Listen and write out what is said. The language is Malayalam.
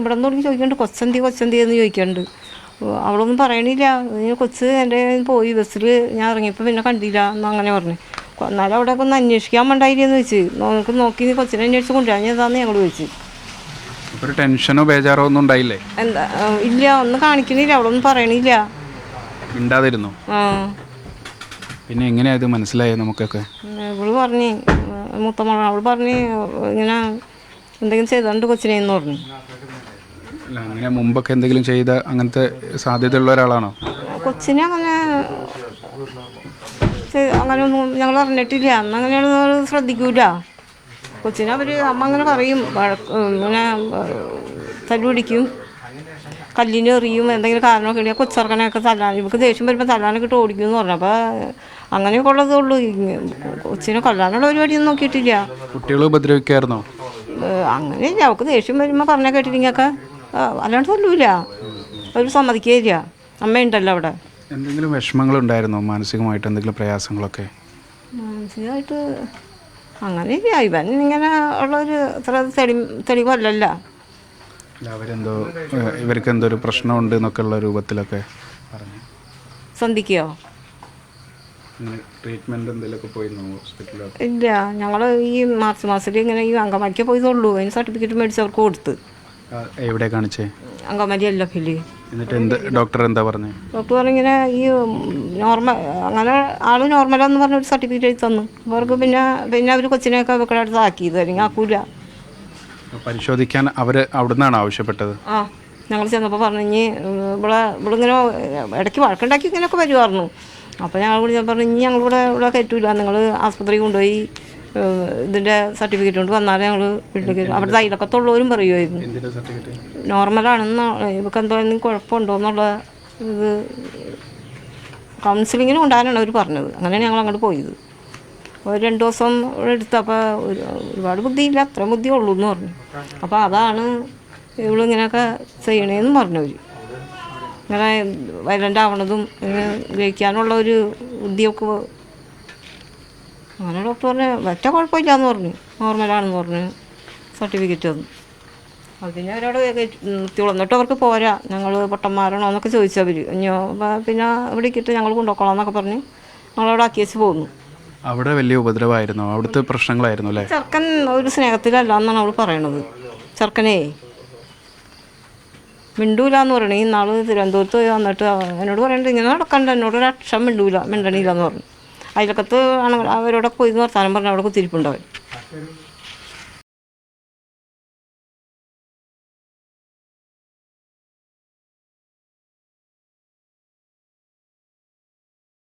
ഇവിടെ നിന്ന് തുടങ്ങി ചോദിക്കുന്നുണ്ട് കൊച്ചന്തി എന്ന് ചോദിക്കുന്നുണ്ട്. അവളൊന്നും പറയണില്ല. കൊച്ച് എൻ്റെ പോയി ബസ്സിൽ ഞാൻ ഇറങ്ങിയപ്പോൾ പിന്നെ കണ്ടില്ല എന്നങ്ങനെ പറഞ്ഞു. എന്നാലും അവിടെയൊക്കെ ഒന്ന് അന്വേഷിക്കാൻ വേണ്ടായില്ലെന്ന് വെച്ച് നമുക്ക് നോക്കി കൊച്ചിനെ അന്വേഷിച്ച് കൊണ്ടുവരാൻ ഏതാന്ന് ഞങ്ങൾ ചോദിച്ചു. ഒരു ടെൻഷനോ ബേജാറോ ഒന്നും ഉണ്ടായില്ലേ? എന്താ ഇല്ല, ഒന്നും കാണിക്കണില്ല, അവളൊന്നും പറയണില്ല. ഉണ്ടാതിരുന്നു. പിന്നെ എങ്ങനെയാ ഇത് മനസ്സിലായത് നമുക്കൊക്കെ? ഇവള് പറഞ്ഞ് മൂത്തമോൾ അവൾ പറഞ്ഞ് ഇങ്ങനെ എന്തെങ്കിലും ചെയ്തോണ്ട് കൊച്ചിനെന്ന് പറഞ്ഞു. അല്ല, അങ്ങനെ മുമ്പൊക്കെ എന്തെങ്കിലും ചെയ്ത അങ്ങനത്തെ സാധ്യതയുള്ള ഒരാളാണോ? കൊച്ചിനെ അങ്ങനെയൊന്നും ഞങ്ങൾ അറിഞ്ഞിട്ടില്ല. അന്ന് അങ്ങനെയൊന്നും ശ്രദ്ധിക്കൂല. കൊച്ചിനെ അമ്മ അങ്ങനെ പറയും, ഇങ്ങനെ തല്ലുപിടിക്കും, കല്ലിന് എറിയും, എന്തെങ്കിലും കാരണമൊക്കെ ഉണ്ടെങ്കിൽ കൊച്ചിറക്കനൊക്കെ ഇവർക്ക് ദേഷ്യം വരുമ്പോൾ തല്ലാനൊക്കെ ഇട്ട് ഓടിക്കും എന്ന് പറഞ്ഞു. അപ്പോൾ അങ്ങനെയൊക്കെ ഉള്ളതേ ഉള്ളൂ. കൊച്ചിനെ കൊല്ലാനുള്ള പരിപാടിയൊന്നും നോക്കിയിട്ടില്ല. കുട്ടികൾ ഉപദ്രവിക്കായിരുന്നോ? അങ്ങനെയില്ല, അവൾക്ക് ദേഷ്യം വരുമ്പോൾ പറഞ്ഞാൽ കേട്ടിട്ടിങ്ങൊക്കെ അല്ലാണ്ട് തല്ലൂല, അവർ സമ്മതിക്കുകയില്ല. അമ്മയുണ്ടല്ലോ അവിടെ. എന്തെങ്കിലും വിഷമങ്ങളുണ്ടായിരുന്നോ? മാനസികമായിട്ട് എന്തെങ്കിലും പ്രയാസങ്ങളൊക്കെ? മാനസികമായിട്ട് അങ്ങനെയില്ല. ഇവൻ ഇങ്ങനെ ഉള്ളൊരു അത്ര തെളിവല്ലല്ലോ. അവരെന്തോ ഇവർക്ക് എന്തോ ഒരു പ്രശ്നമുണ്ട് എന്നൊക്കെ ഉള്ള രൂപത്തിലൊക്കെ പറഞ്ഞു. സന്ധിക്കോ? ട്രീറ്റ്മെൻറ്റ് എന്തെങ്കിലുമൊക്കെ പോയിരുന്നോ ഹോസ്പിറ്റലിൽ? ഇല്ല, ഞങ്ങൾ ഈ മാർച്ച് മാസത്തിൽ ഇങ്ങനെ ഈ അങ്കമാലിക്ക് പോയതുള്ളൂ. അതിന് സർട്ടിഫിക്കറ്റ് മേടിച്ചവർക്ക് കൊടുത്ത്. എവിടെ കാണിച്ചേ? അങ്കമാലി LF-ൽ. എന്നിട്ട് ഡോക്ടർ എന്താ പറഞ്ഞത്? ഡോക്ടർ പറഞ്ഞിങ്ങനെ ഈ അങ്ങനെ ആൾ നോർമലാന്ന് പറഞ്ഞൊരു സർട്ടിഫിക്കറ്റ് എഴുതി തന്നു. അവർക്ക് പിന്നെ അവർ കൊച്ചിനെയൊക്കെ അവരുടെ അടുത്ത് ആക്കിയത്, അല്ലെങ്കിൽ ആക്കൂല. പരിശോധിക്കാൻ അവർ അവിടെ നിന്നാണ് ആവശ്യപ്പെട്ടത്? ഞങ്ങൾ ചെന്നപ്പോൾ പറഞ്ഞു ഇവളിങ്ങനെ ഇടയ്ക്ക് വഴക്കുണ്ടാക്കി ഇങ്ങനെയൊക്കെ വരുമായിരുന്നു. അപ്പോൾ ഞങ്ങൾ കൂടി പറഞ്ഞു ഇവിടെ കയറ്റൂല, നിങ്ങൾ ആസ്പത്രിയിൽ കൊണ്ടുപോയി ഇതിൻ്റെ സർട്ടിഫിക്കറ്റ് കൊണ്ട് വന്നാലേ ഞങ്ങൾ വീട്ടിലേക്ക്. അവിടുത്തെ അയലക്കത്തുള്ളവരും പറയുമായിരുന്നു നോർമലാണെന്ന്, ഇവർക്ക് എന്തോ കുഴപ്പമുണ്ടോ എന്നുള്ള ഇത് കൗൺസിലിങ്ങിന് കൊണ്ടുപോകാനാണ് അവർ പറഞ്ഞത്. അങ്ങനെയാണ് ഞങ്ങൾ അങ്ങോട്ട് പോയത്. ഒരു 2 ദിവസം എടുത്തപ്പോൾ ഒരുപാട് ബുദ്ധിയില്ല, അത്ര ബുദ്ധിയേ ഉള്ളൂ എന്ന് പറഞ്ഞു. അപ്പോൾ അതാണ് ഇവളിങ്ങനെയൊക്കെ ചെയ്യണേന്ന് പറഞ്ഞവർ. ഇങ്ങനെ വയലൻ്റ് ആവണതും ഇങ്ങനെ ഗ്രഹിക്കാനുള്ള ഒരു ബുദ്ധിയൊക്കെ. അങ്ങനെ ഡോക്ടർ പറഞ്ഞു ഒറ്റ കുഴപ്പമില്ല എന്ന് പറഞ്ഞു, നോർമലാണെന്ന് പറഞ്ഞു സർട്ടിഫിക്കറ്റ് തന്നു. അതിന് അവരോട് നിർത്തിയോളൂ. എന്നിട്ട് അവർക്ക് പോരാ, ഞങ്ങൾ പൊട്ടന്മാരാണോ എന്നൊക്കെ ചോദിച്ചവർ. പിന്നെ ഇവിടേക്കിട്ട് ഞങ്ങൾ കൊണ്ടുപോക്കോളാം എന്നൊക്കെ പറഞ്ഞ് ഞങ്ങളവിടെ ആക്കി വെച്ച് പോകുന്നു. അവിടെ വലിയ ഉപദ്രവമായിരുന്നു, അവിടുത്തെ പ്രശ്നങ്ങളായിരുന്നു അല്ലേ? ചെറുക്കൻ ഒരു സ്നേഹത്തിലല്ല എന്നാണ് അവൾ പറയണത്. ചെറുക്കനേ മിണ്ടൂലെന്ന് പറയണേ. ഇന്നാൾ തിരുവനന്തപുരത്ത് പോയി വന്നിട്ട് എന്നോട് പറയണ്ടത് ഇങ്ങനെ നടക്കണ്ട, എന്നോടൊരു അക്ഷരം മിണ്ടണില്ല എന്ന് പറഞ്ഞു. അയലക്കത്ത് അവരോടൊക്കെ പോയി വർത്താനം പറഞ്ഞ് അവിടെ കുത്തിരിപ്പുണ്ടാവും.